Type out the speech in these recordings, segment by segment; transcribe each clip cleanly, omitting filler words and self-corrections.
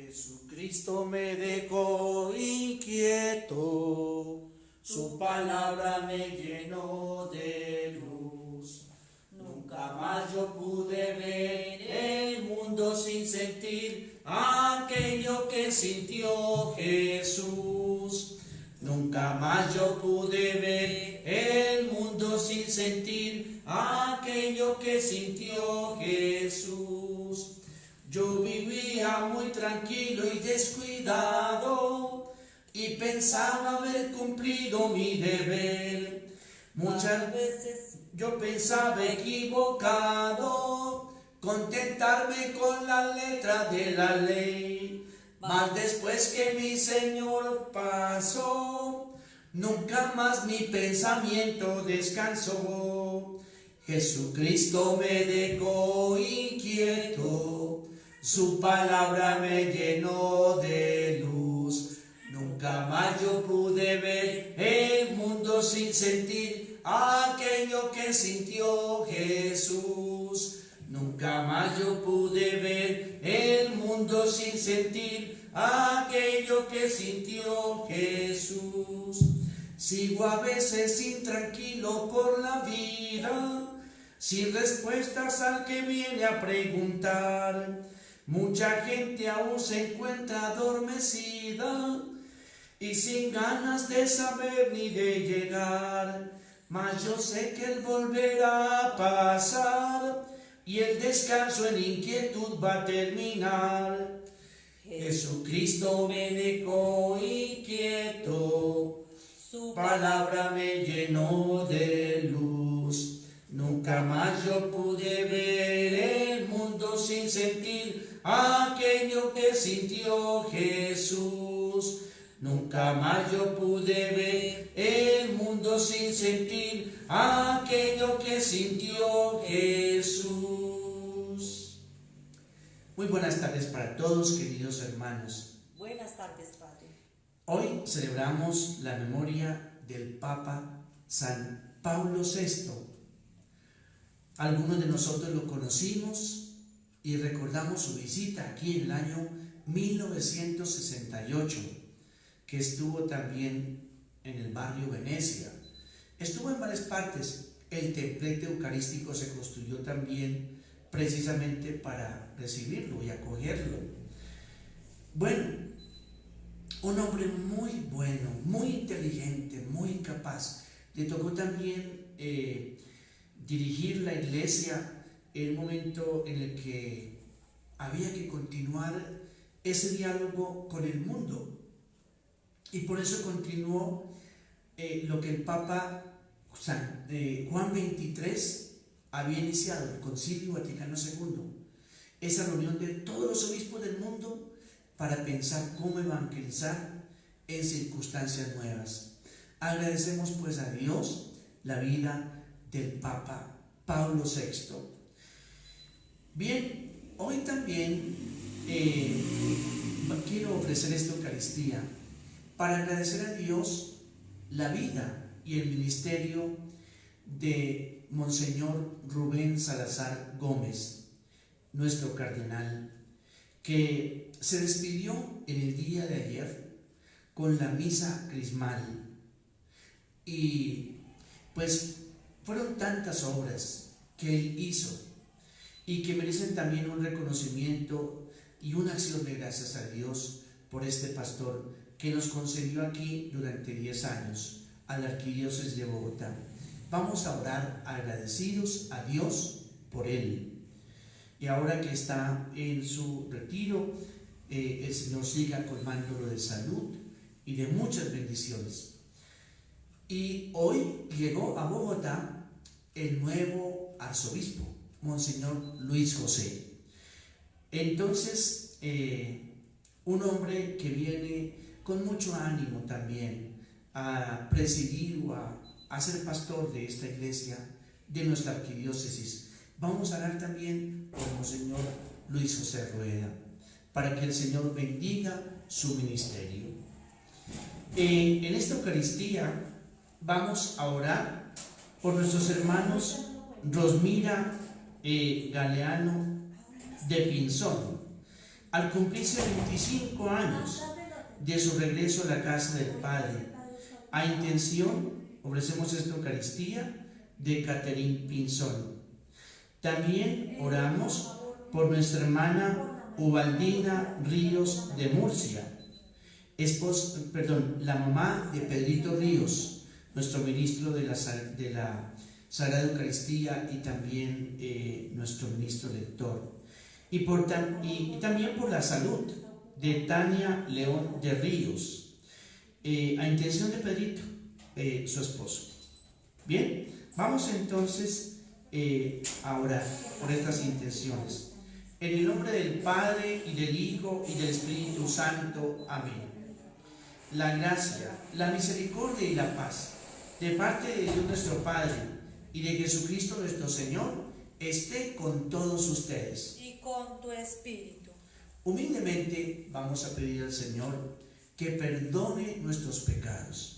Jesucristo me dejó inquieto, su palabra me llenó de luz. Nunca más yo pude ver el mundo sin sentir aquello que sintió Jesús. Nunca más yo pude ver el mundo sin sentir aquello que sintió Jesús. Yo vivía muy tranquilo y descuidado y pensaba haber cumplido mi deber. Muchas veces yo pensaba equivocado, contentarme con la letra de la ley. Mas después que mi Señor pasó, nunca más mi pensamiento descansó. Jesucristo me dejó inquieto, su palabra me llenó de luz. Nunca más yo pude ver el mundo sin sentir aquello que sintió Jesús. Nunca más yo pude ver el mundo sin sentir aquello que sintió Jesús. Sigo a veces intranquilo por la vida, sin respuestas al que viene a preguntar. Mucha gente aún se encuentra adormecida y sin ganas de saber ni de llegar. Mas yo sé que Él volverá a pasar y el descanso en inquietud va a terminar. Jesucristo me dejó inquieto, su palabra me llenó de luz. Nunca más yo pude ver el mundo sin sentir aquello que sintió Jesús. Nunca más yo pude ver el mundo sin sentir aquello que sintió Jesús. Muy buenas tardes para todos, queridos hermanos. Buenas tardes, Padre. Hoy celebramos la memoria del Papa San Pablo VI. Algunos de nosotros lo conocimos y recordamos su visita aquí en el año 1968, que estuvo también en el barrio Venecia. Estuvo en varias partes. El templete eucarístico se construyó también precisamente para recibirlo y acogerlo. Bueno, un hombre muy bueno, muy inteligente, muy capaz. Le tocó también dirigir la iglesia en un momento en el que había que continuar ese diálogo con el mundo. Y por eso continuó lo que el Papa Juan XXIII había iniciado, el Concilio Vaticano II, esa reunión de todos los obispos del mundo para pensar cómo evangelizar en circunstancias nuevas. Agradecemos pues a Dios la vida del Papa Pablo VI. Bien, hoy también quiero ofrecer esta Eucaristía para agradecer a Dios la vida y el ministerio de Monseñor Rubén Salazar Gómez, nuestro cardenal, que se despidió en el día de ayer con la misa crismal. Y pues fueron tantas obras que él hizo y que merecen también un reconocimiento y una acción de gracias a Dios por este pastor que nos concedió aquí durante 10 años a la Arquidiócesis de Bogotá. Vamos a orar agradecidos a Dios por él. Y ahora que está en su retiro, el Señor siga colmándolo de salud y de muchas bendiciones. Y hoy llegó a Bogotá el nuevo arzobispo, Monseñor Luis José. Entonces, un hombre que viene con mucho ánimo también a presidir o a ser pastor de esta iglesia, de nuestra arquidiócesis. Vamos a orar también por Monseñor Luis José Rueda, para que el Señor bendiga su ministerio. En esta Eucaristía vamos a orar por nuestros hermanos Rosmira Galeano de Pinzón, Al cumplirse 25 años de su regreso a la casa del Padre, a intención ofrecemos esta Eucaristía de Catherine Pinzón. También oramos por nuestra hermana Ubaldina Ríos de Murcia, la mamá de Pedrito Ríos, nuestro ministro de la Sagrada Eucaristía y también nuestro ministro lector. Y también por la salud de Tania León de Ríos, a intención de Pedrito, su esposo. Bien, vamos entonces a orar por estas intenciones. En el nombre del Padre, y del Hijo, y del Espíritu Santo. Amén. La gracia, la misericordia y la paz de parte de Dios nuestro Padre y de Jesucristo nuestro Señor esté con todos ustedes. Y con tu espíritu. Humildemente vamos a pedir al Señor que perdone nuestros pecados.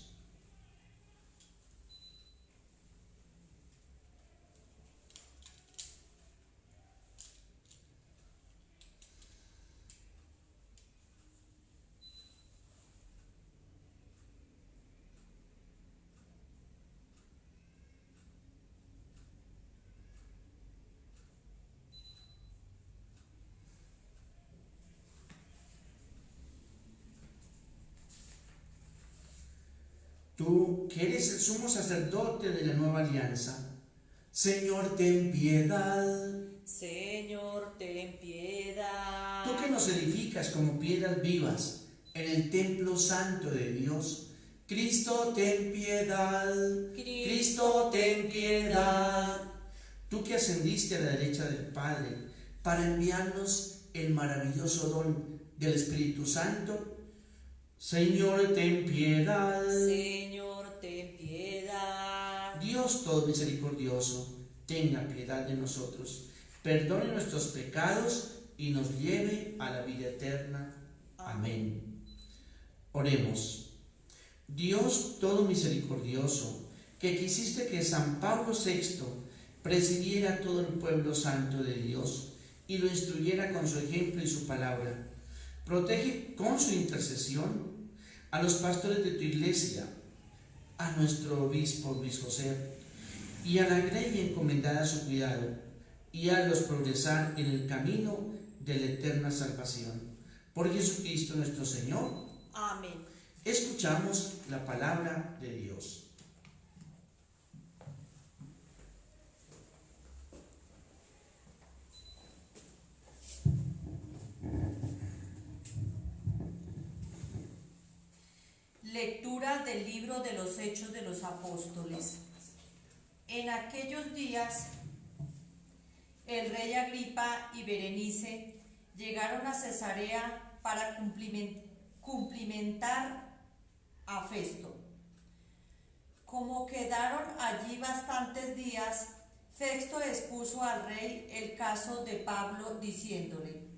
Tú, que eres el sumo sacerdote de la nueva alianza, Señor, ten piedad. Señor, ten piedad. Tú que nos edificas como piedras vivas en el templo santo de Dios, Cristo, ten piedad. Cristo, ten piedad. Tú que ascendiste a la derecha del Padre para enviarnos el maravilloso don del Espíritu Santo, Señor, ten piedad. Señor, ten piedad. Dios todo misericordioso, tenga piedad de nosotros, perdone nuestros pecados y nos lleve a la vida eterna. Amén. Oremos. Dios todo misericordioso, que quisiste que San Pablo VI presidiera a todo el pueblo santo de Dios y lo instruyera con su ejemplo y su palabra, protege con su intercesión a los pastores de tu iglesia, a nuestro obispo Luis José, y a la grey encomendada a su cuidado, y hazlos progresar en el camino de la eterna salvación. Por Jesucristo nuestro Señor. Amén. Escuchamos la palabra de Dios. Lectura del libro de los Hechos de los Apóstoles. En aquellos días, el rey Agripa y Berenice llegaron a Cesarea para cumplimentar a Festo. Como quedaron allí bastantes días, Festo expuso al rey el caso de Pablo, diciéndole: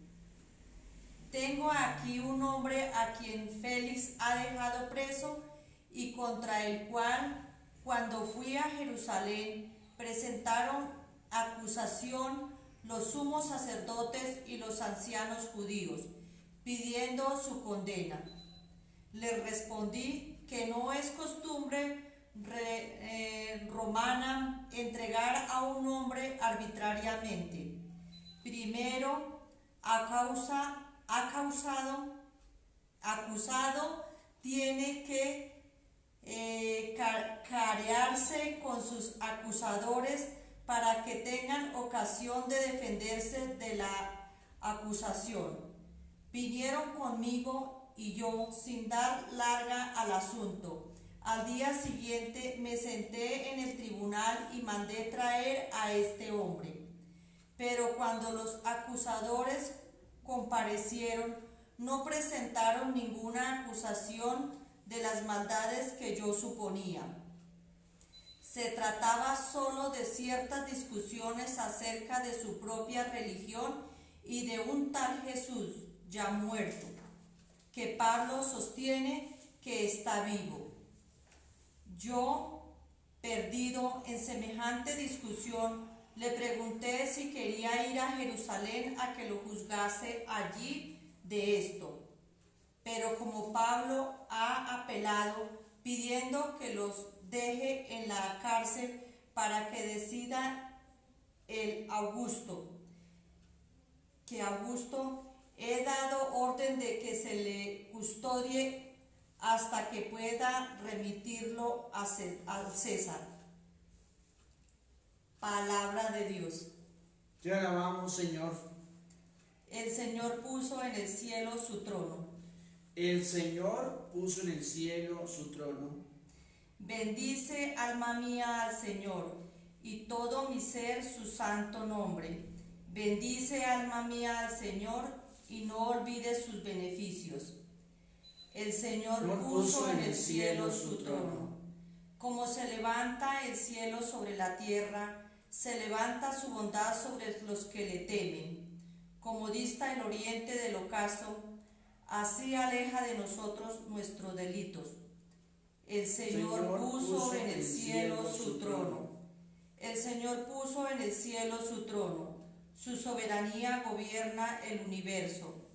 tengo aquí un hombre a quien Félix ha dejado preso y contra el cual, cuando fui a Jerusalén, presentaron acusación los sumos sacerdotes y los ancianos judíos, pidiendo su condena. Les respondí que no es costumbre romana entregar a un hombre arbitrariamente. Primero, acusado tiene que carearse con sus acusadores para que tengan ocasión de defenderse de la acusación. Vinieron conmigo y yo, sin dar larga al asunto, al día siguiente me senté en el tribunal y mandé traer a este hombre. Pero cuando los acusadores comparecieron, no presentaron ninguna acusación de las maldades que yo suponía. Se trataba solo de ciertas discusiones acerca de su propia religión y de un tal Jesús ya muerto, que Pablo sostiene que está vivo. Yo, perdido en semejante discusión, le pregunté si quería ir a Jerusalén a que lo juzgase allí de esto. Pero como Pablo ha apelado pidiendo que los deje en la cárcel para que decida el Augusto, he dado orden de que se le custodie hasta que pueda remitirlo al César. Palabra de Dios. Te alabamos, Señor. El Señor puso en el cielo su trono. El Señor puso en el cielo su trono. Bendice, alma mía, al Señor, y todo mi ser su santo nombre. Bendice, alma mía, al Señor, y no olvides sus beneficios. El Señor puso en el cielo su trono. Como se levanta el cielo sobre la tierra, se levanta su bondad sobre los que le temen. Como dista el oriente del ocaso, así aleja de nosotros nuestros delitos. El Señor puso en el cielo su trono. El Señor puso en el cielo su trono. Su soberanía gobierna el universo.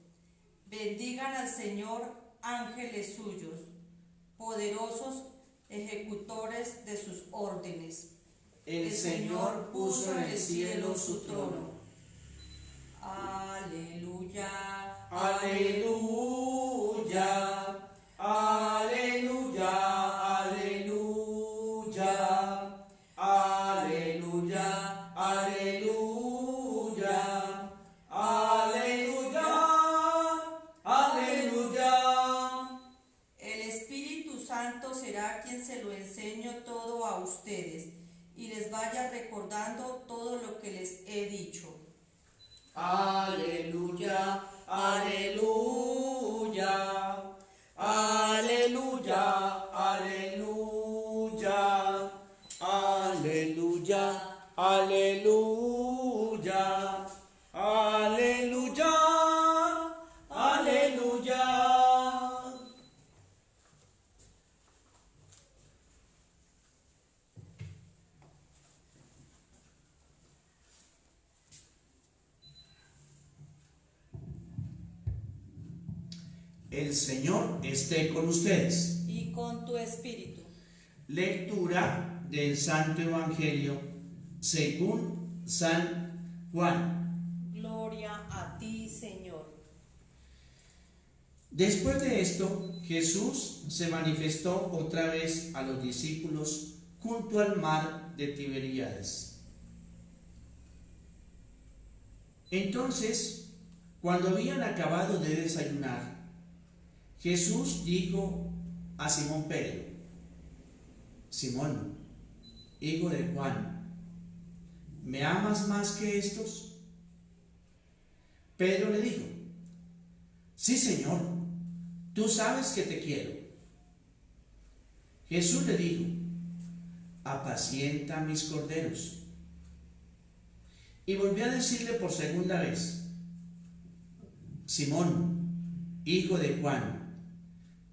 Bendigan al Señor ángeles suyos, poderosos ejecutores de sus órdenes. El Señor puso en el cielo su trono. Aleluya. Aleluya. Aleluya. Aleluya. Aleluya. Aleluya. Aleluya. Aleluya. El Espíritu Santo será quien se lo enseñe todo a ustedes y les vaya recordando todo lo que les he dicho. Aleluya, aleluya, aleluya, aleluya, aleluya, aleluya, aleluya, aleluya. El Señor esté con ustedes. Y con tu espíritu. Lectura del Santo Evangelio según San Juan. Gloria a ti, Señor. Después de esto, Jesús se manifestó otra vez a los discípulos junto al mar de Tiberíades. Entonces, cuando habían acabado de desayunar, Jesús dijo a Simón Pedro: Simón, hijo de Juan, ¿me amas más que estos? Pedro le dijo: Sí, Señor, tú sabes que te quiero. Jesús le dijo: apacienta mis corderos. Y volvió a decirle por segunda vez: Simón, hijo de Juan,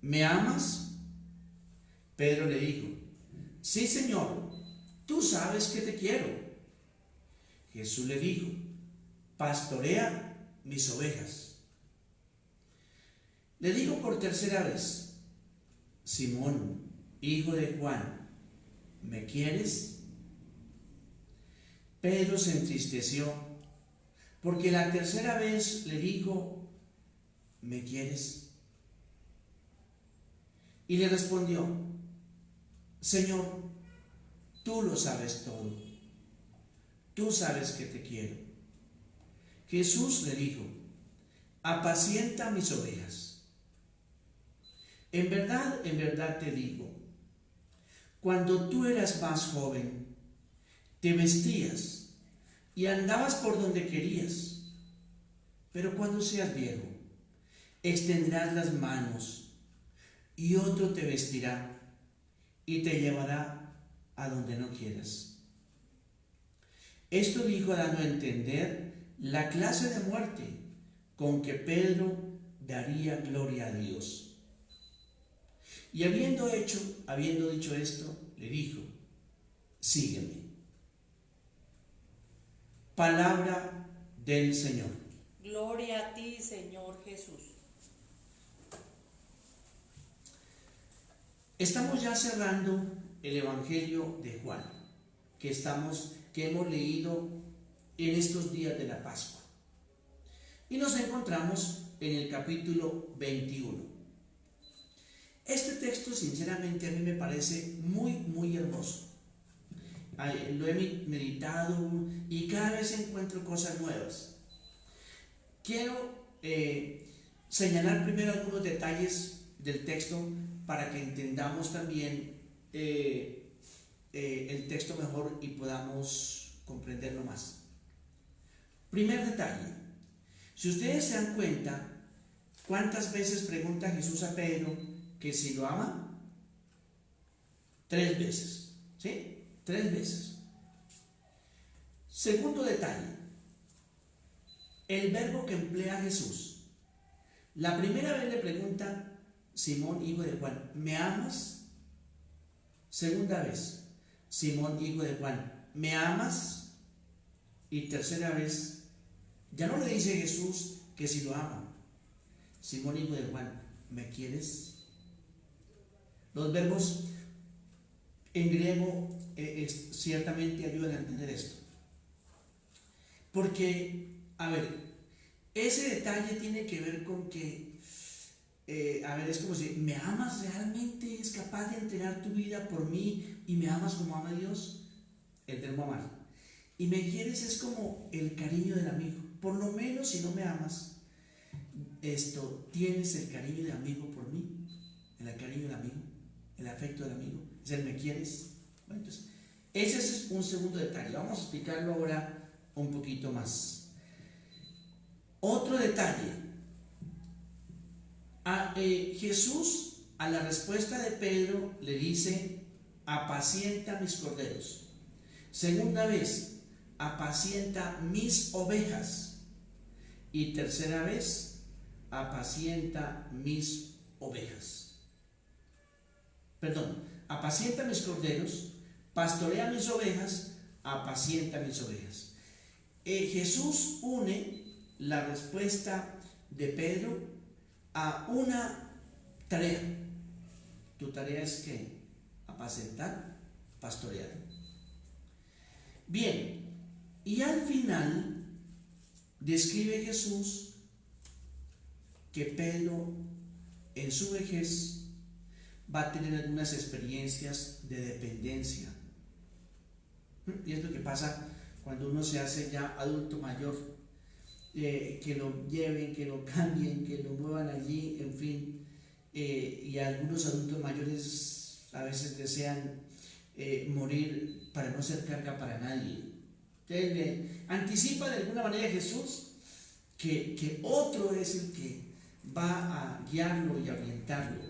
¿me amas? Pedro le dijo: Sí, Señor, tú sabes que te quiero. Jesús le dijo: pastorea mis ovejas. Le dijo por tercera vez: Simón, hijo de Juan, ¿me quieres? Pedro se entristeció porque la tercera vez le dijo: ¿me quieres? Y le respondió: Señor, tú lo sabes todo. Tú sabes que te quiero. Jesús le dijo: apacienta mis ovejas. En verdad te digo, cuando tú eras más joven, te vestías y andabas por donde querías. Pero cuando seas viejo, extenderás las manos y otro te vestirá y te llevará a donde no quieras. Esto dijo dando a entender la clase de muerte con que Pedro daría gloria a Dios. Y habiendo dicho esto, le dijo: sígueme. Palabra del Señor. Gloria a ti, Señor Jesús. Estamos ya cerrando el Evangelio de Juan, que hemos leído en estos días de la Pascua. Y nos encontramos en el capítulo 21. Este texto, sinceramente, a mí me parece muy, muy hermoso. Lo he meditado y cada vez encuentro cosas nuevas. Quiero señalar primero algunos detalles del texto para que entendamos también el texto mejor y podamos comprenderlo más. Primer detalle: si ustedes se dan cuenta, ¿cuántas veces pregunta Jesús a Pedro que si lo ama? 3 veces, ¿sí? 3 veces. Segundo detalle: el verbo que emplea Jesús. La primera vez le pregunta Simón, hijo de Juan, ¿me amas? Segunda vez, Simón, hijo de Juan, ¿me amas? Y tercera vez, ya no le dice Jesús que si lo ama. Simón, hijo de Juan, ¿me quieres? Los verbos en griego ciertamente ayudan a entender esto. Porque, a ver, ese detalle tiene que ver con que, es como si, ¿me amas realmente? ¿Es capaz de entregar tu vida por mí y me amas como ama Dios? El verbo amar. Y me quieres es como el cariño del amigo. Por lo menos si no me amas, tienes el cariño de amigo por mí, el cariño del amigo, el afecto del amigo, es el me quieres. Bueno, entonces, ese es un segundo detalle. Vamos a explicarlo ahora un poquito más. Otro detalle: Jesús, a la respuesta de Pedro, le dice: apacienta mis corderos. Segunda vez: apacienta mis ovejas. Y tercera vez: apacienta mis ovejas. Perdón, apacienta mis corderos, pastorea mis ovejas, apacienta mis ovejas. Jesús une la respuesta de Pedro a una tarea. Tu tarea es que apacentar, pastorear. Bien, y al final describe Jesús que Pedro en su vejez va a tener algunas experiencias de dependencia. Y es lo que pasa cuando uno se hace ya adulto mayor, que lo lleven, que lo cambien, que lo muevan allí, en fin. Y algunos adultos mayores a veces desean morir para no ser carga para nadie. Entonces le anticipa de alguna manera Jesús que otro es el que va a guiarlo y a orientarlo.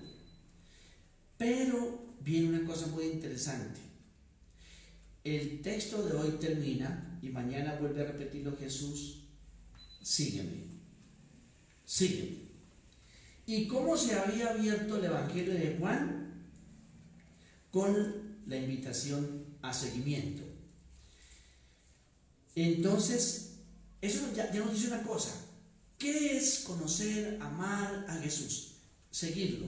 Pero viene una cosa muy interesante. El texto de hoy termina y mañana vuelve a repetirlo Jesús: sígueme, sígueme. ¿Y cómo se había abierto el Evangelio de Juan? Con la invitación a seguimiento. Entonces, eso ya nos dice una cosa: ¿qué es conocer, amar a Jesús? Seguirlo.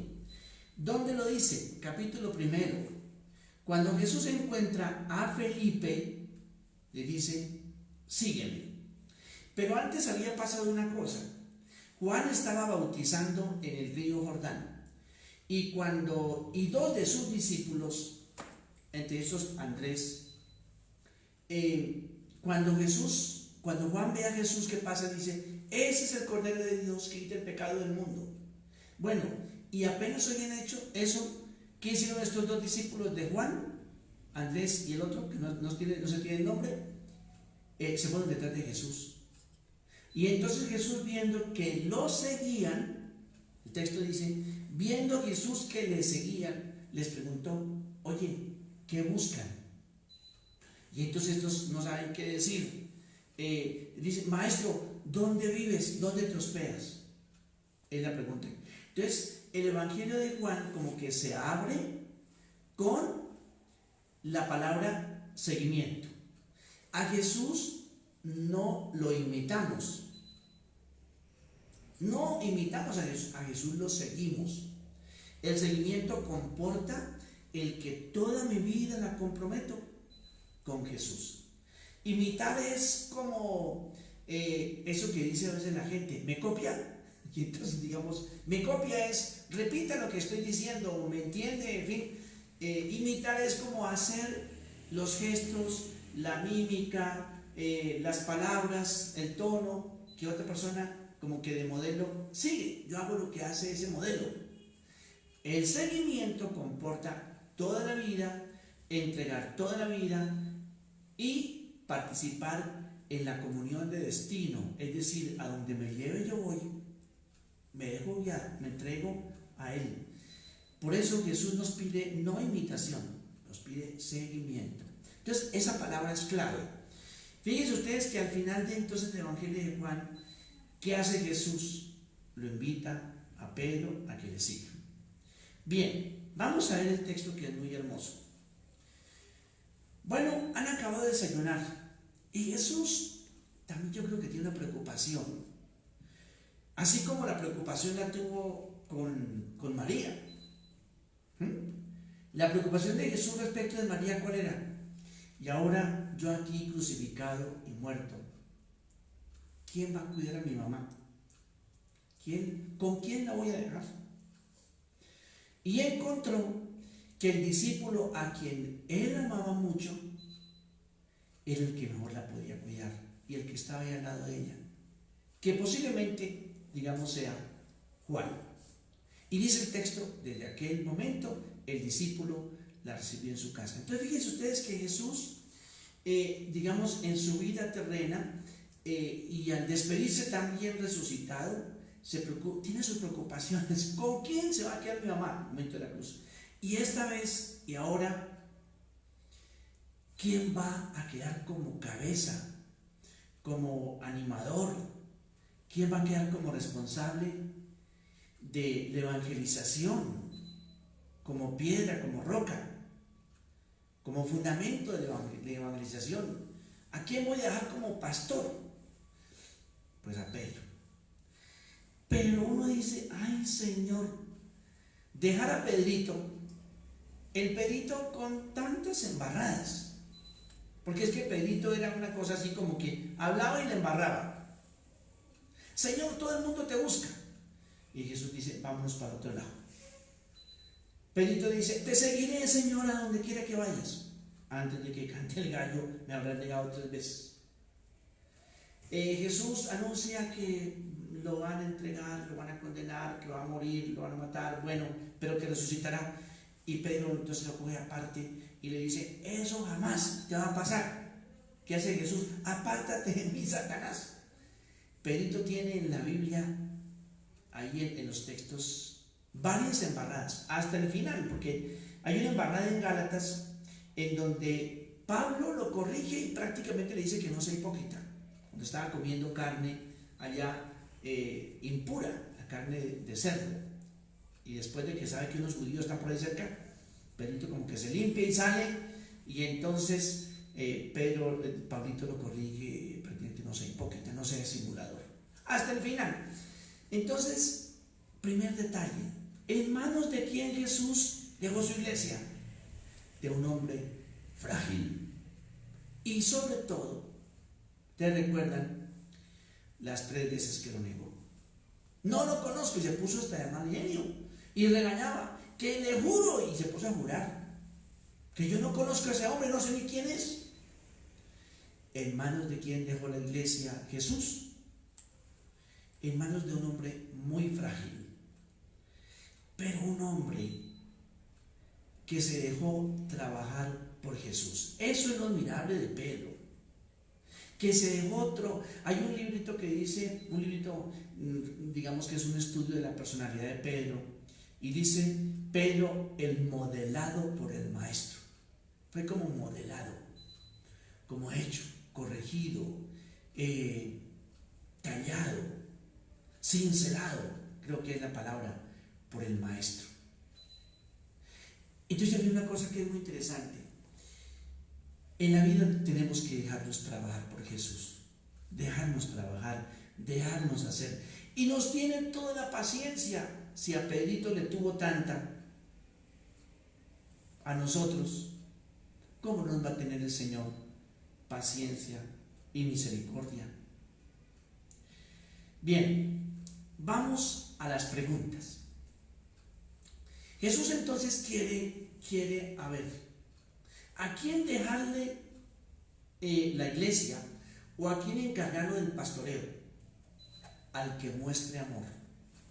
¿Dónde lo dice? Capítulo 1. Cuando Jesús encuentra a Felipe, le dice: sígueme. Pero antes había pasado una cosa. Juan estaba bautizando en el río Jordán, y 2 de sus discípulos, entre esos Andrés, cuando Juan ve a Jesús, ¿qué pasa? Dice: ese es el Cordero de Dios que quita el pecado del mundo. Bueno, y apenas habían hecho eso, ¿qué hicieron estos 2 discípulos de Juan? Andrés y el otro, que no se tiene el nombre, se fueron detrás de Jesús. Y entonces Jesús, viendo que lo seguían, el texto dice, viendo Jesús que le seguían, les preguntó: oye, ¿qué buscan? Y entonces estos no saben qué decir. Dice: maestro, ¿dónde vives? ¿Dónde te hospedas? Es la pregunta. Entonces, el Evangelio de Juan como que se abre con la palabra seguimiento. A Jesús no lo imitamos. No imitamos a Jesús lo seguimos. El seguimiento comporta el que toda mi vida la comprometo con Jesús. Imitar es como eso que dice a veces la gente, me copia. Y entonces digamos, me copia es, repita lo que estoy diciendo, o me entiende, en fin. Imitar es como hacer los gestos, la mímica, las palabras, el tono, que otra persona como que de modelo sigue. Yo hago lo que hace ese modelo. El seguimiento comporta toda la vida, entregar toda la vida y participar en la comunión de destino, es decir, a donde me lleve yo voy, me dejo guiar, me entrego a Él. Por eso Jesús nos pide no imitación, nos pide seguimiento. Entonces esa palabra es clave. Fíjense ustedes que al final de entonces el Evangelio de Juan, ¿qué hace Jesús? Lo invita a Pedro a que le siga. Bien, vamos a ver el texto que es muy hermoso. Bueno, han acabado de desayunar y Jesús también yo creo que tiene una preocupación, así como la preocupación la tuvo con María. La preocupación de Jesús respecto de María, ¿cuál era? Y ahora yo aquí crucificado y muerto, ¿quién va a cuidar a mi mamá? ¿Con quién la voy a dejar? Y encontró que el discípulo a quien él amaba mucho era el que mejor la podía cuidar y el que estaba ahí al lado de ella, que posiblemente, digamos, sea Juan. Y dice el texto, desde aquel momento el discípulo la recibió en su casa. Entonces fíjense ustedes que Jesús, digamos, en su vida terrena y al despedirse también resucitado, tiene sus preocupaciones. ¿Con quién se va a quedar mi mamá? En el momento de la cruz. Y esta vez, y ahora, ¿quién va a quedar como cabeza, como animador? ¿Quién va a quedar como responsable de la evangelización? Como piedra, como roca, como fundamento de la evangelización. ¿A quién voy a dejar como pastor? Pues a Pedro. Pero uno dice, ay Señor, dejar a Pedrito, el Pedrito con tantas embarradas, porque es que Pedrito era una cosa así como que hablaba y le embarraba. Señor, todo el mundo te busca. Y Jesús dice, vámonos para otro lado. Pedrito dice, te seguiré, Señor, a donde quiera que vayas. Antes de que cante el gallo, me habrás negado 3 veces. Jesús anuncia que lo van a entregar, lo van a condenar, que va a morir, lo van a matar, bueno, pero que resucitará. Y Pedro entonces lo coge aparte y le dice, eso jamás te va a pasar. ¿Qué hace Jesús? Apártate de mí, Satanás. Pedrito tiene en la Biblia, ahí en los textos, varias embarradas, hasta el final, porque hay una embarrada en Gálatas en donde Pablo lo corrige y prácticamente le dice que no sea hipócrita, cuando estaba comiendo carne allá impura, la carne de cerdo, y después de que sabe que unos judíos están por ahí cerca, Pedrito como que se limpia y sale, y entonces Pablito lo corrige, prácticamente no sea hipócrita, no sea simulador, hasta el final. Entonces, primer detalle, ¿en manos de quién Jesús dejó su iglesia? De un hombre frágil. Y sobre todo, ¿te recuerdan las 3 veces que lo negó? No lo conozco, y se puso hasta de mal genio y regañaba, que le juro, y se puso a jurar que yo no conozco a ese hombre, no sé ni quién es. ¿En manos de quién dejó la iglesia Jesús? En manos de un hombre muy frágil, pero un hombre que se dejó trabajar por Jesús. Eso es lo admirable de Pedro, que se dejó hay un librito que dice, un librito, digamos que es un estudio de la personalidad de Pedro, y dice, Pedro el modelado por el maestro. Fue como modelado, como hecho, corregido, tallado, cincelado, creo que es la palabra, por el maestro. Entonces hay una cosa que es muy interesante. En la vida tenemos que dejarnos trabajar por Jesús, dejarnos trabajar, dejarnos hacer. Y nos tienen toda la paciencia. Si a Pedrito le tuvo tanta, a nosotros, ¿cómo nos va a tener el Señor paciencia y misericordia? Bien, vamos a las preguntas. Jesús entonces quiere a ver, ¿a quién dejarle la iglesia o a quién encargarlo del pastoreo? Al que muestre amor.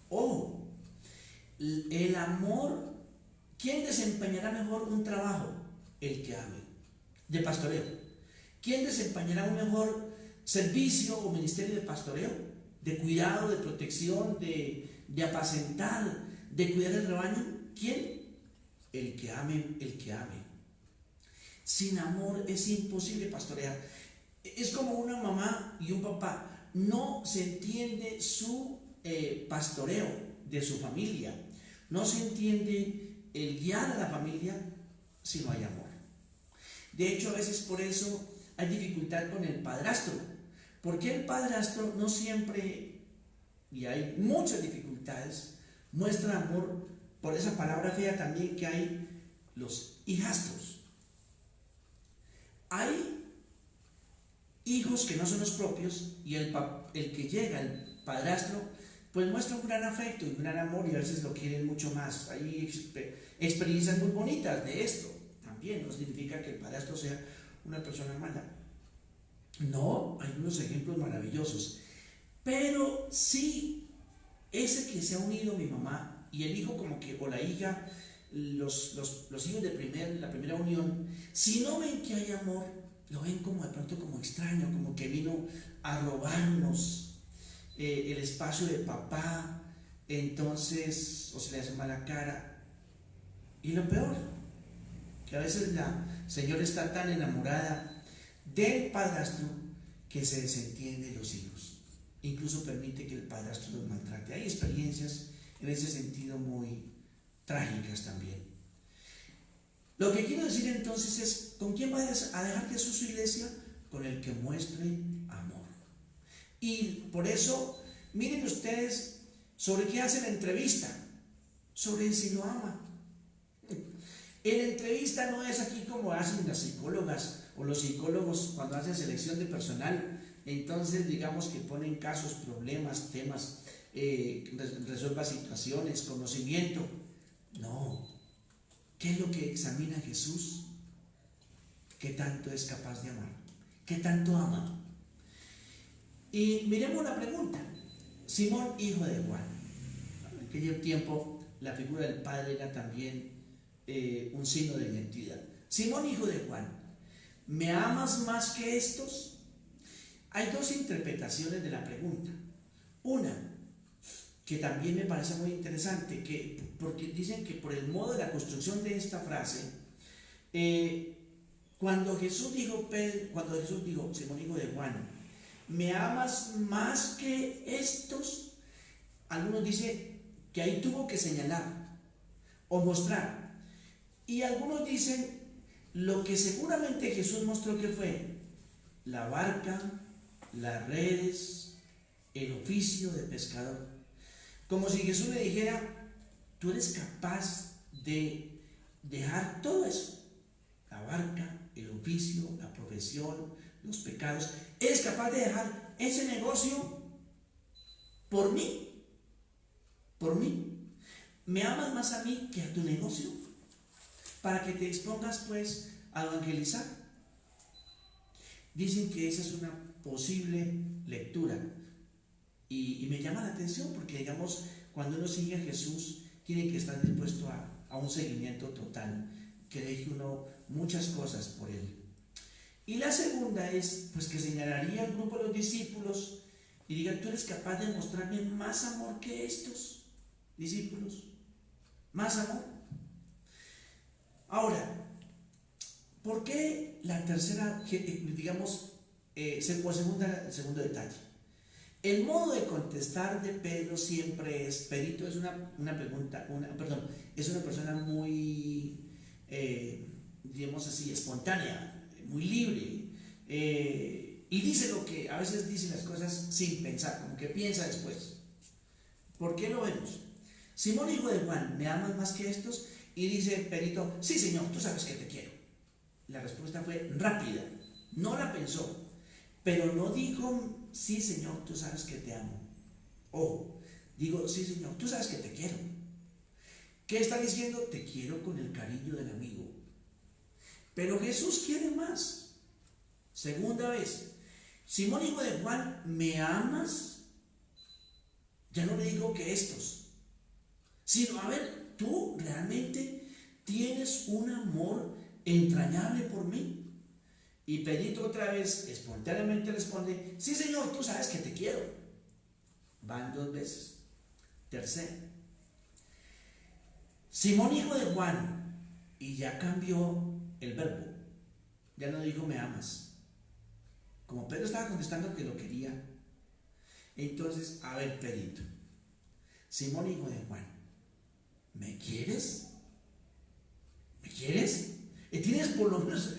O el amor, ¿quién desempeñará mejor un trabajo? El que ame, de pastoreo. ¿Quién desempeñará un mejor servicio o ministerio de pastoreo? De cuidado, de protección, de apacentar, de cuidar el rebaño. ¿Quién? El que ame, el que ame. Sin amor es imposible pastorear. Es como una mamá y un papá. No se entiende su pastoreo de su familia. No se entiende el guiar a la familia si no hay amor. De hecho, a veces por eso hay dificultad con el padrastro. Porque el padrastro no siempre, y hay muchas dificultades, muestra amor por esa palabra fea también que hay los hijastros. Hay hijos que no son los propios y el que llega, el padrastro, pues muestra un gran afecto y un gran amor y a veces lo quieren mucho más. Hay experiencias muy bonitas de esto. También no significa que el padrastro sea una persona mala. No, hay unos ejemplos maravillosos. Pero sí, ese que se ha unido mi mamá y el hijo como que, o la hija, los hijos de la primera unión, si no ven que hay amor, lo ven como de pronto como extraño, como que vino a robarnos el espacio de papá, entonces, o se le hace mala cara. Y lo peor, que a veces la señora está tan enamorada del padrastro que se desentiende de los hijos. Incluso permite que el padrastro los maltrate. Hay experiencias en ese sentido muy trágicas también. Lo que quiero decir entonces es, ¿con quién va a dejar Jesús su iglesia? Con el que muestre amor. Y por eso, miren ustedes, ¿sobre qué hace la entrevista? Sobre si lo ama. En la entrevista no es aquí como hacen las psicólogas o los psicólogos cuando hacen selección de personal. Entonces, digamos que ponen casos, problemas, temas, resuelva situaciones, conocimiento. No. ¿Qué es lo que examina Jesús? ¿Qué tanto es capaz de amar? ¿Qué tanto ama? Y miremos una pregunta. Simón, hijo de Juan. En aquel tiempo, la figura del padre era también un signo de identidad. Simón, hijo de Juan, ¿me amas más que estos? Hay dos interpretaciones de la pregunta. Una, que también me parece muy interesante, porque dicen que por el modo de la construcción de esta frase, cuando Jesús dijo, Simón, hijo de Juan, ¿me amas más que estos? Algunos dicen que ahí tuvo que señalar o mostrar. Y algunos dicen lo que seguramente Jesús mostró que fue la barca, las redes, el oficio de pescador. Como si Jesús le dijera, tú eres capaz de dejar todo eso, la barca, el oficio, la profesión, los pecados, eres capaz de dejar ese negocio por mí, ¿me amas más a mí que a tu negocio? Para que te expongas pues a evangelizar. Dicen que esa es una posible lectura y me llama la atención porque digamos cuando uno sigue a Jesús tiene que estar dispuesto a un seguimiento total, que deje uno muchas cosas por él. Y la segunda es pues que señalaría al grupo de los discípulos y diga, tú eres capaz de mostrarme más amor que estos discípulos, más amor. Ahora, ¿por qué la tercera, digamos, segundo detalle? El modo de contestar de Pedro siempre es, Pedrito es una persona muy, digamos así, espontánea, muy libre, y dice lo que, a veces dice las cosas sin pensar, como que piensa después. ¿Por qué lo vemos? Simón, hijo de Juan, ¿me amas más que estos? Y dice Pedrito, sí Señor, tú sabes que te quiero. La respuesta fue rápida, no la pensó, pero no dijo, sí Señor, tú sabes que te amo. O digo, sí Señor, tú sabes que te quiero. ¿Qué está diciendo? Te quiero con el cariño del amigo. Pero Jesús quiere más. Segunda vez, Simón hijo de Juan, ¿me amas? Ya no le digo que estos, sino, a ver, ¿tú realmente tienes un amor entrañable por mí? Y Pedrito otra vez espontáneamente responde, sí Señor, tú sabes que te quiero. Van dos veces. Tercera, Simón hijo de Juan, y ya cambió el verbo, ya no dijo me amas. Como Pedro estaba contestando que lo quería, entonces, a ver Pedrito, Simón hijo de Juan, ¿me quieres? ¿Me quieres? ¿Tienes por lo menos,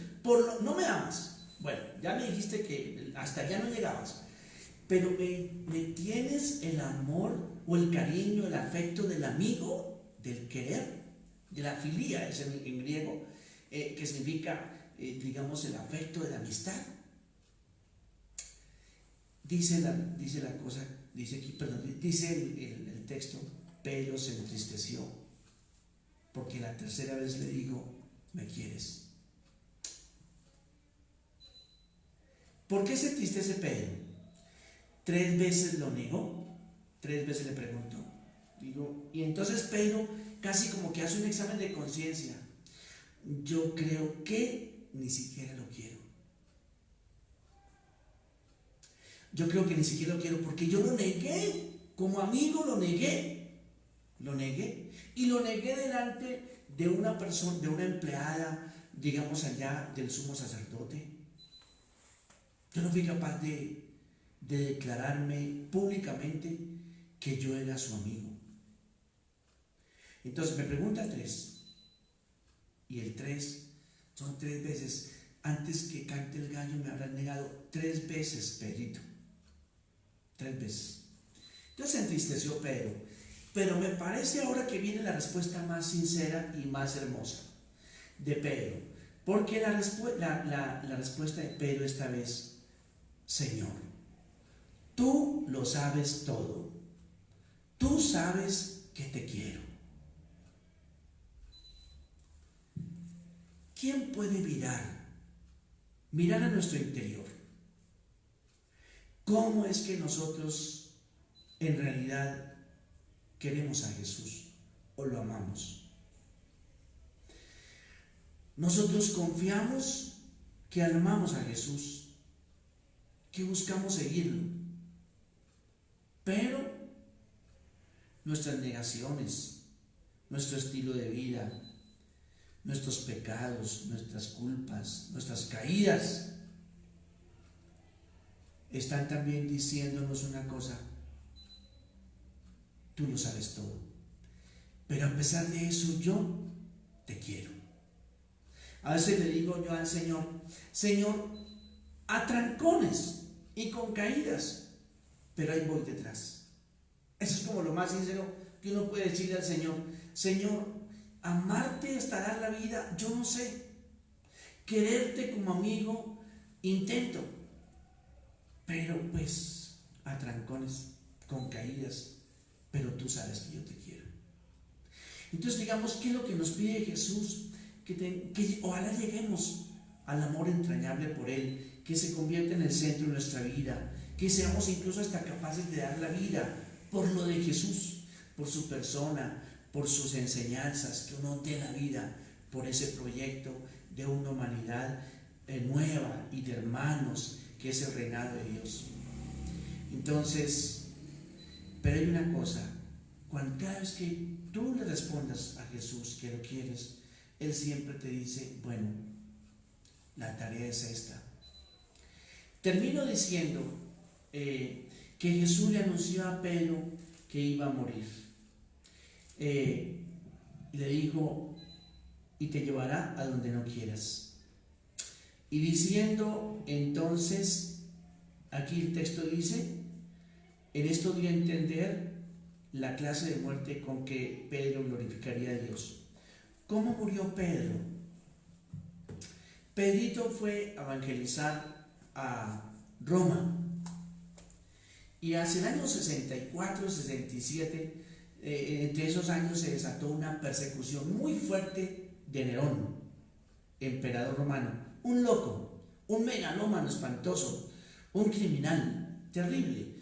no me amas? Bueno, ya me dijiste que hasta allá no llegabas, pero me tienes el amor o el cariño, el afecto del amigo, del querer, de la filía, es en griego, que significa, digamos, el afecto de la amistad. Dice la cosa, dice aquí, perdón, dice el texto, Pedro se entristeció, porque la tercera vez le digo, ¿me quieres? ¿Por qué se entristece Pedro? 3 veces lo negó, 3 veces le preguntó. Digo, y entonces Pedro casi como que hace un examen de conciencia. Yo creo que ni siquiera lo quiero. Yo creo que ni siquiera lo quiero porque yo lo negué, como amigo lo negué. Lo negué. Y lo negué delante de una persona, de una empleada, digamos allá, del sumo sacerdote. Yo no fui capaz de declararme públicamente que yo era su amigo. Entonces me pregunta 3. Y el 3 son 3 veces. Antes que cante el gallo me habrán negado 3 veces, Pedrito. 3 veces. Entonces se entristeció Pedro. Pero me parece ahora que viene la respuesta más sincera y más hermosa de Pedro. Porque la respuesta de Pedro esta vez, Señor, tú lo sabes todo. Tú sabes que te quiero. ¿Quién puede mirar a nuestro interior? ¿Cómo es que nosotros en realidad queremos a Jesús o lo amamos? Nosotros confiamos que amamos a Jesús, que buscamos seguirlo, pero nuestras negaciones, nuestro estilo de vida, nuestros pecados, nuestras culpas, nuestras caídas, están también diciéndonos una cosa: tú lo sabes todo, pero a pesar de eso yo te quiero. A veces le digo yo al Señor, Señor, a trancones y con caídas, pero ahí voy detrás. Eso es como lo más sincero que uno puede decirle al Señor. Señor, amarte hasta dar la vida, yo no sé. Quererte como amigo, intento, pero pues a trancones, con caídas, pero tú sabes que yo te quiero. Entonces digamos, ¿qué es lo que nos pide Jesús? Que ojalá lleguemos al amor entrañable por Él, que se convierta en el centro de nuestra vida, que seamos incluso hasta capaces de dar la vida por lo de Jesús, por su persona, por sus enseñanzas, que uno dé la vida por ese proyecto de una humanidad nueva y de hermanos, que es el reinado de Dios. Entonces, pero hay una cosa, cada vez que tú le respondas a Jesús que lo quieres, Él siempre te dice, bueno, la tarea es esta. Termino diciendo que Jesús le anunció a Pedro que iba a morir. Le dijo, y te llevará a donde no quieras. Y diciendo entonces, aquí el texto dice, en esto dio a entender la clase de muerte con que Pedro glorificaría a Dios. ¿Cómo murió Pedro? Pedrito fue a evangelizar a Roma y hacia el año 64, 67, entre esos años se desató una persecución muy fuerte de Nerón, emperador romano, un loco, un megalómano espantoso, un criminal terrible.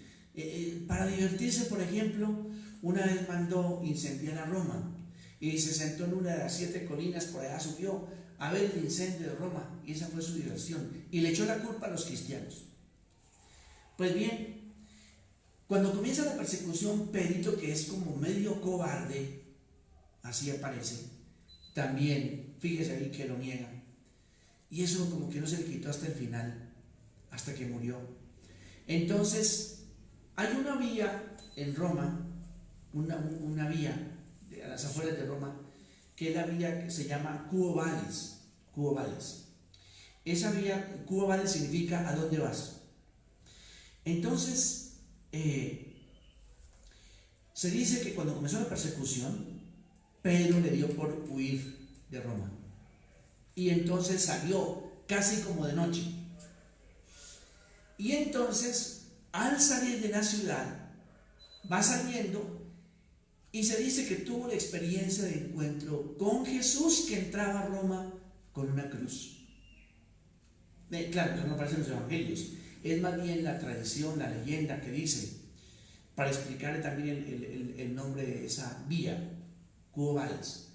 Para divertirse, por ejemplo, una vez mandó incendiar a Roma y se sentó en una de las 7 colinas, por allá subió a ver el incendio de Roma, y esa fue su diversión, y le echó la culpa a los cristianos. Pues bien, cuando comienza la persecución, Pedrito, que es como medio cobarde, así aparece, también, fíjese ahí que lo niega, y eso como que no se le quitó hasta el final, hasta que murió. Entonces, hay una vía en Roma, una vía a las afueras de Roma, que es la vía que se llama Quo Vadis. Quo Vadis. Esa vía, Quo Vadis, significa ¿a dónde vas? Entonces, se dice que cuando comenzó la persecución, Pedro le dio por huir de Roma. Y entonces salió casi como de noche. Y entonces, al salir de la ciudad, va saliendo y se dice que tuvo la experiencia de encuentro con Jesús, que entraba a Roma con una cruz. Claro, eso no aparece en los evangelios, es más bien la tradición, la leyenda que dice, para explicarle también el nombre de esa vía, Quo Vadis.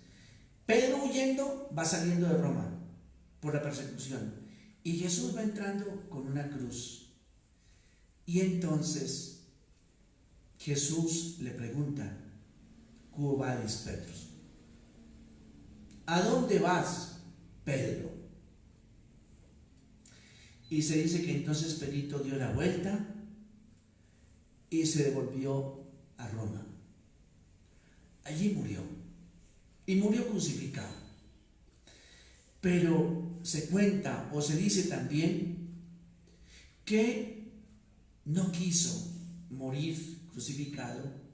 Pedro huyendo va saliendo de Roma por la persecución y Jesús va entrando con una cruz. Y entonces Jesús le pregunta: Quo vadis, Pedro? ¿A dónde vas, Pedro? Y se dice que entonces Pedrito dio la vuelta y se devolvió a Roma. Allí murió, y murió crucificado. Pero se cuenta o se dice también que no quiso morir crucificado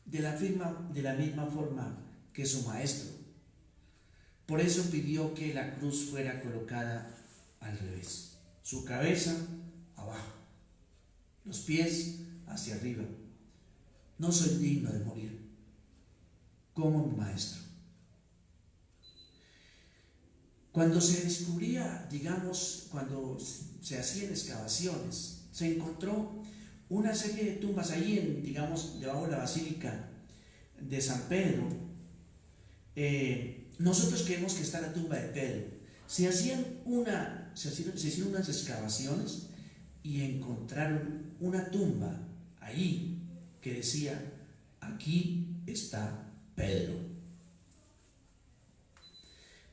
de la misma forma que su maestro. Por eso pidió que la cruz fuera colocada al revés, su cabeza abajo, los pies hacia arriba. No soy digno de morir como mi maestro. Cuando se descubría, digamos, cuando se hacían excavaciones, se encontró una serie de tumbas ahí, digamos, debajo de la Basílica de San Pedro. Nosotros creemos que está la tumba de Pedro. Se hicieron unas excavaciones y encontraron una tumba ahí que decía: aquí está Pedro.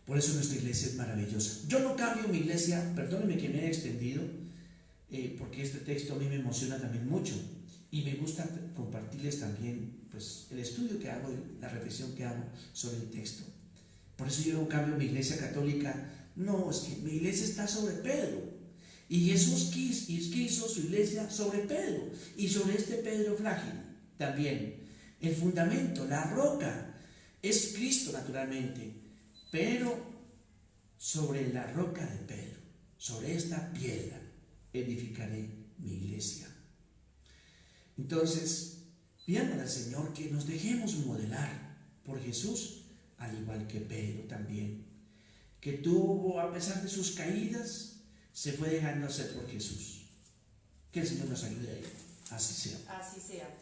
Por eso nuestra iglesia es maravillosa. Yo no cambio mi iglesia, perdónenme que me haya extendido, porque este texto a mí me emociona también mucho y me gusta compartirles también pues, el estudio que hago, la reflexión que hago sobre el texto. Por eso yo no cambio mi iglesia católica. No, es que mi iglesia está sobre Pedro, y Jesús quiso su iglesia sobre Pedro, y sobre este Pedro frágil también. El fundamento, la roca, es Cristo naturalmente, pero sobre la roca de Pedro, sobre esta piedra, edificaré mi iglesia. Entonces, pidámosle al Señor que nos dejemos modelar por Jesús, al igual que Pedro también, que tuvo, a pesar de sus caídas, se fue dejando hacer por Jesús. Que el Señor nos ayude a ello. Así sea. Así sea.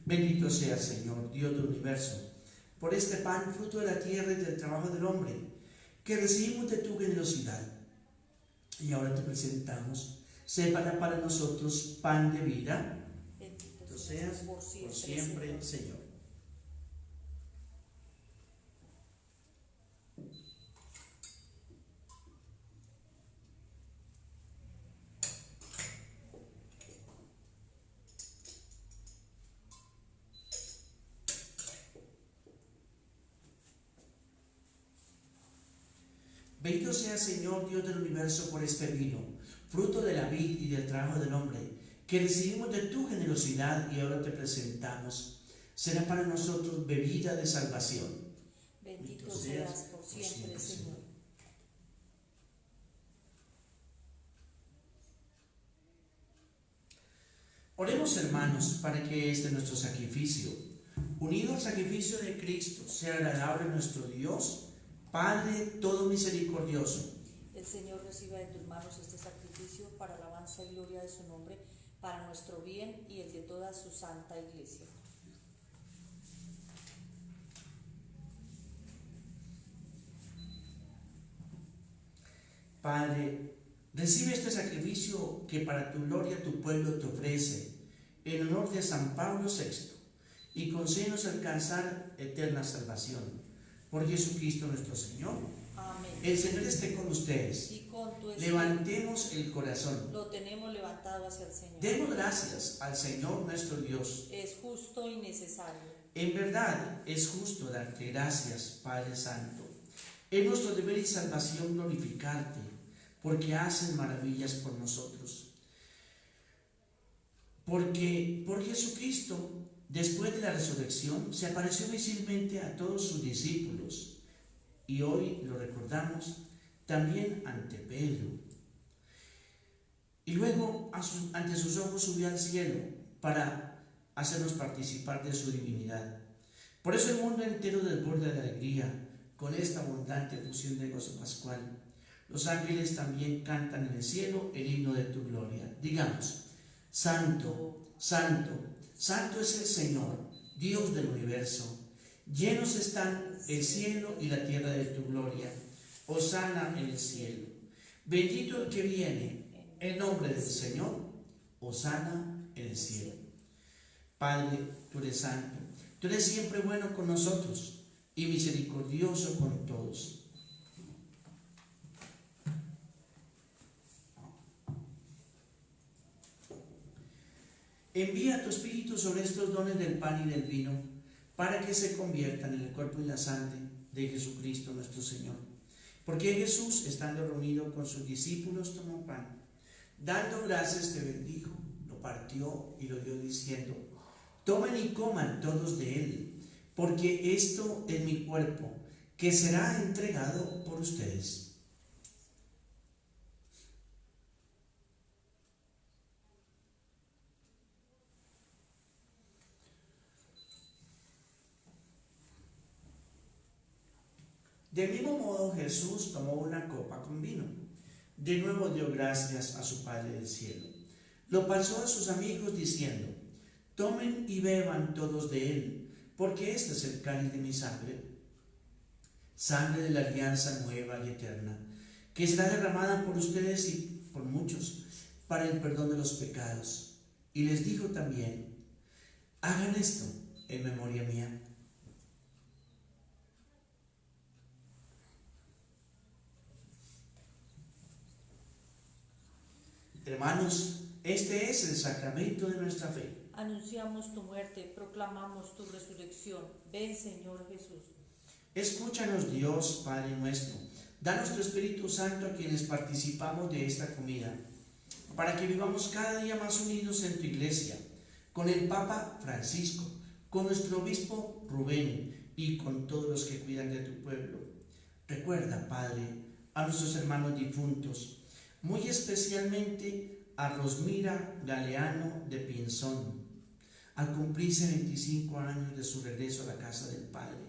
Bendito sea, Señor, Dios del universo, por este pan, fruto de la tierra y del trabajo del hombre, que recibimos de tu generosidad. Y ahora te presentamos, sépara para nosotros pan de vida. Bendito seas por siempre, Señor. Bendito sea, Señor, Dios del universo, por este vino, fruto de la vid y del trabajo del hombre, que recibimos de tu generosidad y ahora te presentamos. Será para nosotros bebida de salvación. Bendito seas por siempre, Señor. Oremos, hermanos, para que este nuestro sacrificio, unido al sacrificio de Cristo, sea agradable a nuestro Dios, Padre todo misericordioso. El Señor reciba de tus manos este sacrificio para alabanza y gloria de su nombre, para nuestro bien y el de toda su santa Iglesia. Padre, recibe este sacrificio que para tu gloria tu pueblo te ofrece, en honor de San Pablo VI, y concédenos alcanzar eterna salvación. Por Jesucristo nuestro Señor. Amén. El Señor esté con ustedes. Y con tu espíritu. Levantemos el corazón. Lo tenemos levantado hacia el Señor. Demos gracias al Señor nuestro Dios. Es justo y necesario. En verdad es justo darte gracias, Padre Santo. Es nuestro deber y salvación glorificarte, porque haces maravillas por nosotros. Porque por Jesucristo, después de la resurrección, se apareció visiblemente a todos sus discípulos, y hoy lo recordamos también ante Pedro. Y luego ante sus ojos subió al cielo para hacernos participar de su divinidad. Por eso el mundo entero desborda de alegría con esta abundante fusión de gozo pascual. Los ángeles también cantan en el cielo el himno de tu gloria. Digamos: Santo, Santo, Santo es el Señor, Dios del universo. Llenos están el cielo y la tierra de tu gloria. Hosana en el cielo. Bendito el que viene en nombre del Señor. Hosana en el cielo. Padre, tú eres santo. Tú eres siempre bueno con nosotros y misericordioso con todos. Envía tu Espíritu sobre estos dones del pan y del vino, para que se conviertan en el cuerpo y la sangre de Jesucristo nuestro Señor. Porque Jesús, estando reunido con sus discípulos, tomó pan. Dando gracias, te bendijo, lo partió y lo dio diciendo: tomen y coman todos de él, porque esto es mi cuerpo, que será entregado por ustedes. Del mismo modo, Jesús tomó una copa con vino. De nuevo dio gracias a su Padre del cielo. Lo pasó a sus amigos diciendo: tomen y beban todos de él, porque este es el cáliz de mi sangre, sangre de la alianza nueva y eterna, que será derramada por ustedes y por muchos para el perdón de los pecados. Y les dijo también: hagan esto en memoria mía. Hermanos, este es el sacramento de nuestra fe. Anunciamos tu muerte, proclamamos tu resurrección. Ven, Señor Jesús. Escúchanos, Dios, Padre nuestro. Danos tu Espíritu Santo a quienes participamos de esta comida, para que vivamos cada día más unidos en tu Iglesia, con el Papa Francisco, con nuestro Obispo Rubén y con todos los que cuidan de tu pueblo. Recuerda, Padre, a nuestros hermanos difuntos, muy especialmente a Rosmira Galeano de Pinzón, al cumplirse 25 años de su regreso a la casa del Padre.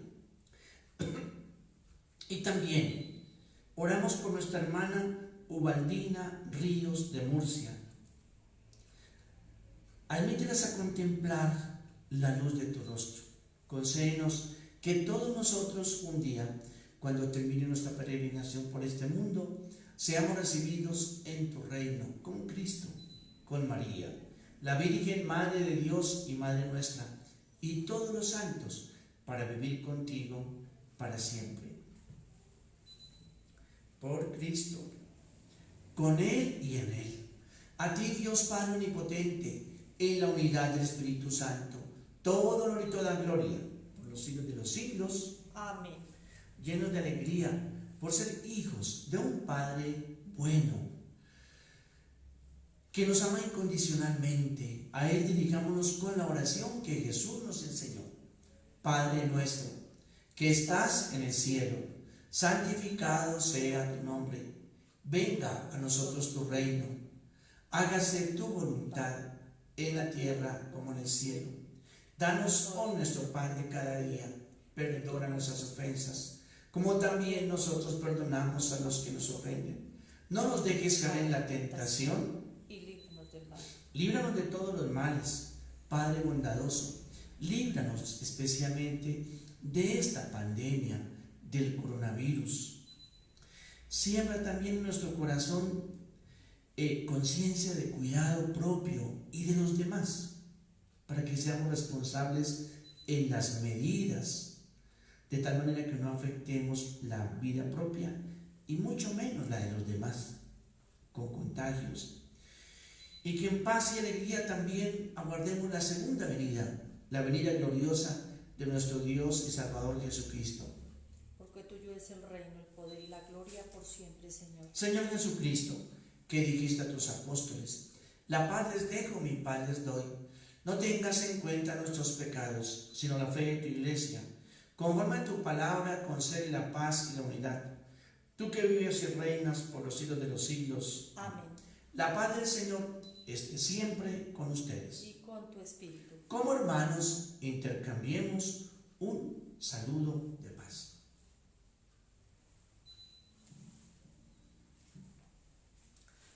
Y también oramos por nuestra hermana Ubaldina Ríos de Murcia. Admítelas a contemplar la luz de tu rostro. Concédenos que todos nosotros un día, cuando termine nuestra peregrinación por este mundo, seamos recibidos en tu reino con Cristo, con María, la Virgen Madre de Dios y Madre nuestra, y todos los santos, para vivir contigo para siempre. Por Cristo, con Él y en Él. A ti, Dios Padre omnipotente, en la unidad del Espíritu Santo, todo honor y toda gloria, por los siglos de los siglos. Amén. Llenos de alegría, por ser hijos de un Padre bueno, que nos ama incondicionalmente. A Él dirijámonos con la oración que Jesús nos enseñó. Padre nuestro, que estás en el cielo, santificado sea tu nombre. Venga a nosotros tu reino. Hágase tu voluntad en la tierra como en el cielo. Danos hoy nuestro pan de cada día. Perdona nuestras ofensas, como también nosotros perdonamos a los que nos ofenden. No nos dejes caer en la tentación y líbranos del mal. Líbranos de todos los males, Padre bondadoso. Líbranos especialmente de esta pandemia del coronavirus. Siembra también en nuestro corazón conciencia de cuidado propio y de los demás, para que seamos responsables en las medidas, de tal manera que no afectemos la vida propia y mucho menos la de los demás, con contagios. Y que en paz y alegría también aguardemos la segunda venida, la venida gloriosa de nuestro Dios y Salvador Jesucristo. Porque tuyo es el reino, el poder y la gloria por siempre, Señor. Señor Jesucristo, que dijiste a tus apóstoles: la paz les dejo, mi paz les doy. No tengas en cuenta nuestros pecados, sino la fe de tu iglesia. Conforme a tu palabra, concede la paz y la unidad. Tú que vives y reinas por los siglos de los siglos. Amén. La paz del Señor esté siempre con ustedes. Y con tu espíritu. Como hermanos, intercambiemos un saludo de paz.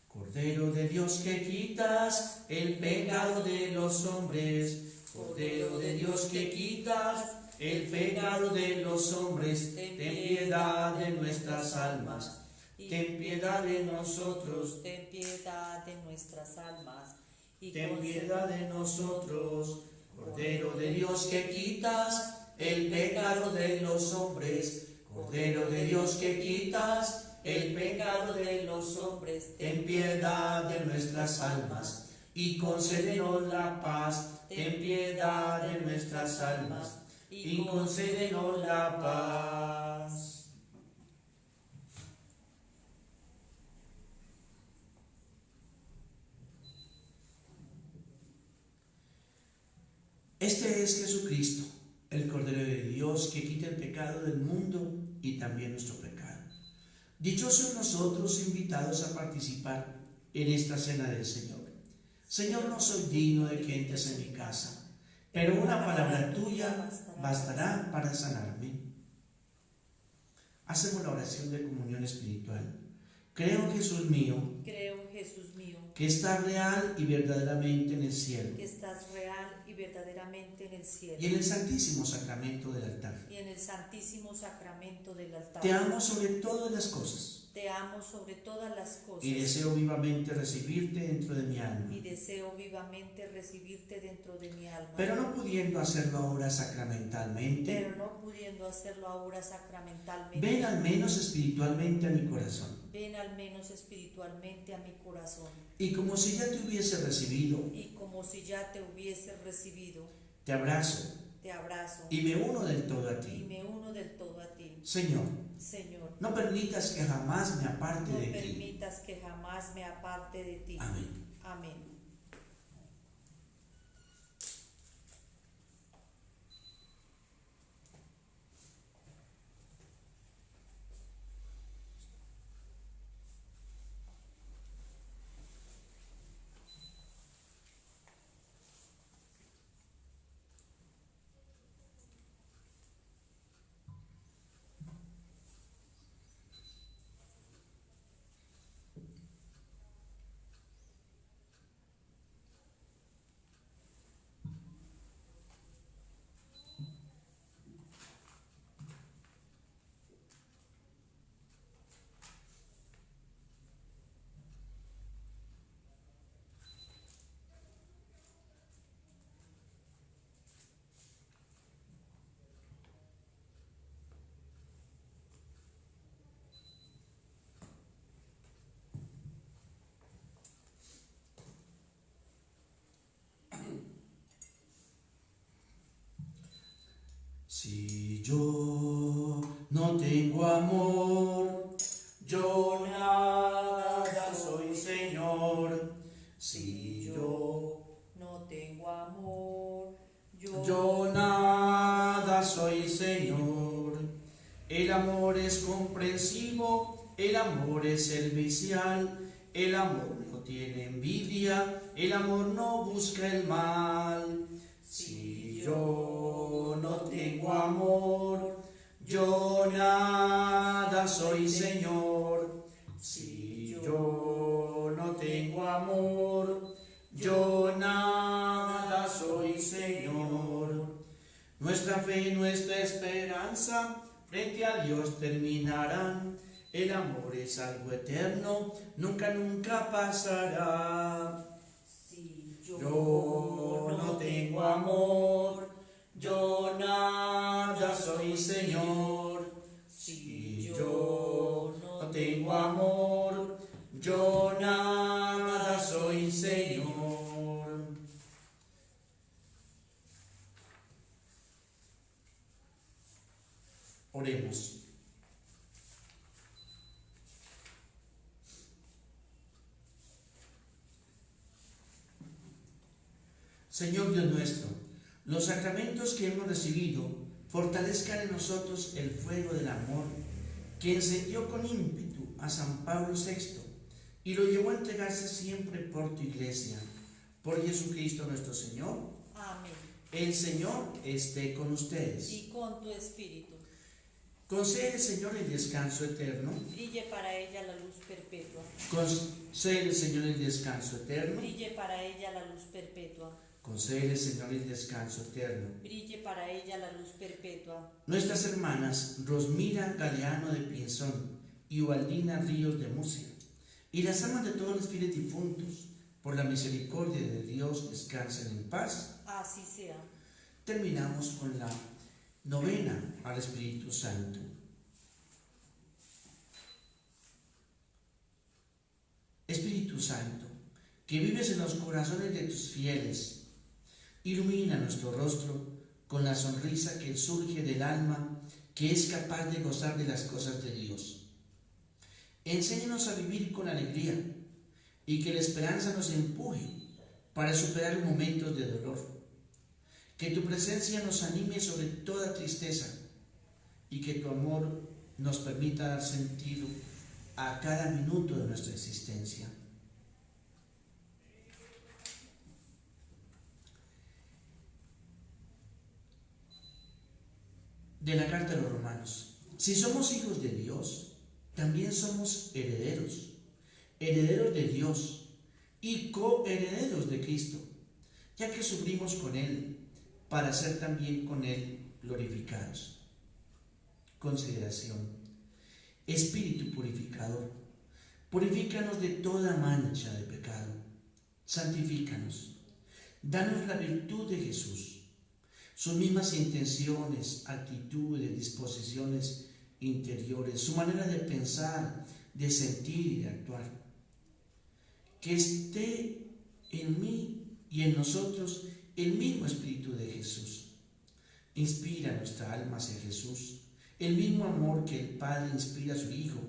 Cordero de Dios, que quitas el pecado de los hombres. Cordero de Dios, que quitas el pecado de los hombres. Ten piedad de nuestras almas. Ten piedad de nosotros. Ten piedad de nuestras almas. Ten piedad de nosotros. Cordero de Dios, que quitas el pecado de los hombres. Cordero de Dios, que quitas el pecado de los hombres. Ten piedad de nuestras almas y concédenos la paz. Ten piedad de nuestras almas y concédenos la paz. Este es Jesucristo, el Cordero de Dios, que quita el pecado del mundo y también nuestro pecado. Dichosos nosotros invitados a participar en esta cena del Señor. Señor, no soy digno de que entres en mi casa, pero una palabra tuya bastará para sanarme. Hacemos la oración de comunión espiritual. Creo, Jesús mío, que estás real y verdaderamente en el cielo. Que estás real y verdaderamente en el cielo. Y en el Santísimo Sacramento del altar. Y en el Santísimo Sacramento del altar. Te amo sobre todas las cosas. Te amo sobre todas las cosas. Y deseo vivamente recibirte dentro de mi alma. Y deseo vivamente recibirte dentro de mi alma. Pero no pudiendo hacerlo ahora sacramentalmente. Ven al menos espiritualmente a mi corazón. Ven al menos espiritualmente a mi corazón. Y como si ya te hubiese recibido. Y como si ya te hubiese recibido. Te abrazo. Te abrazo. Y me uno del todo a ti. Y me uno del todo a ti. Señor. Señor. No permitas que jamás me aparte de ti. No permitas que jamás me aparte de ti. Amén. Amén. Si yo no tengo amor, yo nada soy, Señor. El amor es comprensivo, el amor es servicial, el amor no tiene envidia, el amor no busca el mal. Si yo no tengo amor, yo nada soy, Señor. Si yo no tengo amor, yo nada soy, Señor. Nuestra fe y nuestra esperanza frente a Dios terminarán. El amor es algo eterno, nunca, nunca pasará. Si Yo no tengo amor, yo nada soy, Señor. Si yo no tengo amor, yo nada soy, Señor. Oremos. Señor Dios nuestro, los sacramentos que hemos recibido fortalezcan en nosotros el fuego del amor que encendió con ímpetu a San Pablo VI y lo llevó a entregarse siempre por tu iglesia. Por Jesucristo nuestro Señor. Amén. El Señor esté con ustedes. Y con tu espíritu. Concede, Señor, el descanso eterno. Brille para ella la luz perpetua. Concede, Señor, el descanso eterno. Brille para ella la luz perpetua. Concede, Señor, el descanso eterno. Brille para ella la luz perpetua. Nuestras hermanas Rosmira Galeano de Pinzón y Ubaldina Ríos de Murcia, y las almas de todos los fieles difuntos, por la misericordia de Dios, descansen en paz. Así sea. Terminamos con la novena al Espíritu Santo. Espíritu Santo, que vives en los corazones de tus fieles, ilumina nuestro rostro con la sonrisa que surge del alma que es capaz de gozar de las cosas de Dios. Enséñanos a vivir con alegría y que la esperanza nos empuje para superar los momentos de dolor. Que tu presencia nos anime sobre toda tristeza y que tu amor nos permita dar sentido a cada minuto de nuestra existencia. De la carta a los Romanos. Si somos hijos de Dios, también somos herederos, herederos de Dios y coherederos de Cristo, ya que sufrimos con Él, para ser también con Él glorificados. Consideración. Espíritu purificador, purifícanos de toda mancha de pecado, santifícanos, danos la virtud de Jesús, sus mismas intenciones, actitudes, disposiciones interiores, su manera de pensar, de sentir y de actuar. Que esté en mí y en nosotros el mismo Espíritu de Jesús. Inspira nuestra alma hacia Jesús, el mismo amor que el Padre inspira a su Hijo,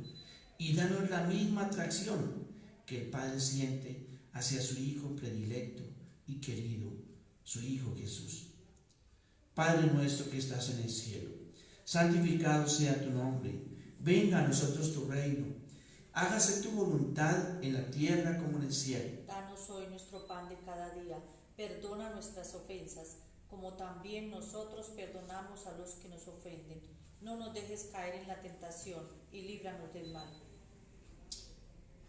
y danos la misma atracción que el Padre siente hacia su Hijo predilecto y querido, su Hijo Jesús. Padre nuestro que estás en el cielo, santificado sea tu nombre, venga a nosotros tu reino, hágase tu voluntad en la tierra como en el cielo. Danos hoy nuestro pan de cada día, perdona nuestras ofensas, como también nosotros perdonamos a los que nos ofenden. No nos dejes caer en la tentación y líbranos del mal.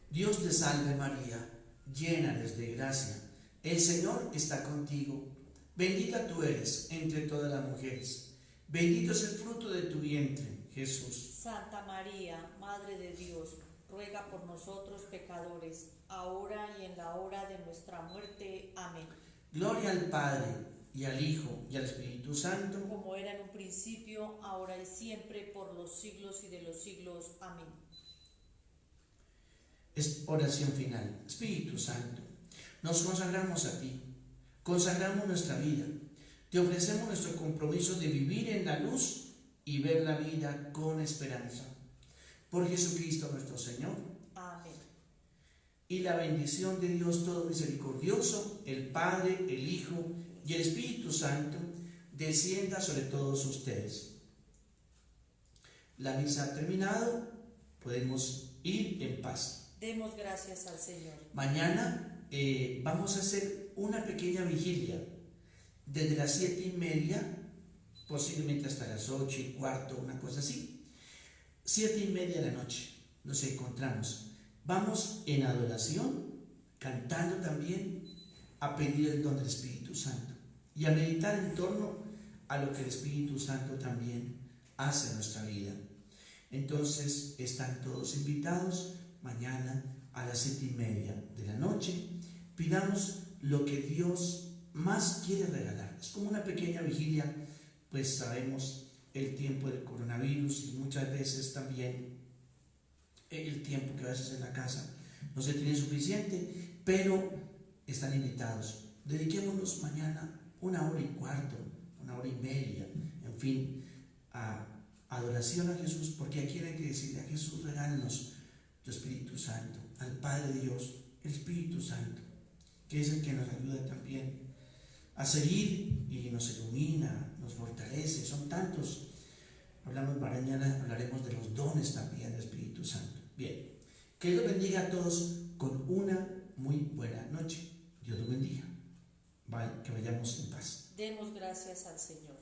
Dios te salve María, llena eres de gracia, el Señor está contigo. Bendita tú eres entre todas las mujeres, bendito es el fruto de tu vientre, Jesús. Santa María, Madre de Dios, ruega por nosotros pecadores, ahora y en la hora de nuestra muerte. Amén. Gloria al Padre, y al Hijo, y al Espíritu Santo, como era en un principio, ahora y siempre, por los siglos y de los siglos. Amén. Es oración final. Espíritu Santo, nos consagramos a ti. Consagramos nuestra vida, te ofrecemos nuestro compromiso de vivir en la luz y ver la vida con esperanza. Por Jesucristo nuestro Señor. Amén. Y la bendición de Dios todo misericordioso, el Padre, el Hijo y el Espíritu Santo, descienda sobre todos ustedes. La misa ha terminado, podemos ir en paz. Demos gracias al Señor. Mañana vamos a hacer una pequeña vigilia desde las 7:30, posiblemente hasta las 8:15, una cosa así. 7:30 de la noche nos encontramos. Vamos en adoración, cantando también, a pedir el don del Espíritu Santo y a meditar en torno a lo que el Espíritu Santo también hace en nuestra vida. Entonces están todos invitados mañana a las 7:30 de la noche. Pidamos lo que Dios más quiere regalar. Es como una pequeña vigilia, pues sabemos el tiempo del coronavirus y muchas veces también el tiempo que a veces en la casa no se tiene suficiente, pero están invitados. Dediquémonos mañana 1 hora y cuarto, 1 hora y media, en fin, a adoración a Jesús, porque aquí hay que decirle a Jesús: regálanos tu Espíritu Santo, al Padre Dios, el Espíritu Santo, que es el que nos ayuda también a seguir y nos ilumina, nos fortalece. Son tantos. Mañana hablaremos de los dones también del Espíritu Santo. Bien, que Dios bendiga a todos con una muy buena noche. Dios los bendiga. Que vayamos en paz. Demos gracias al Señor.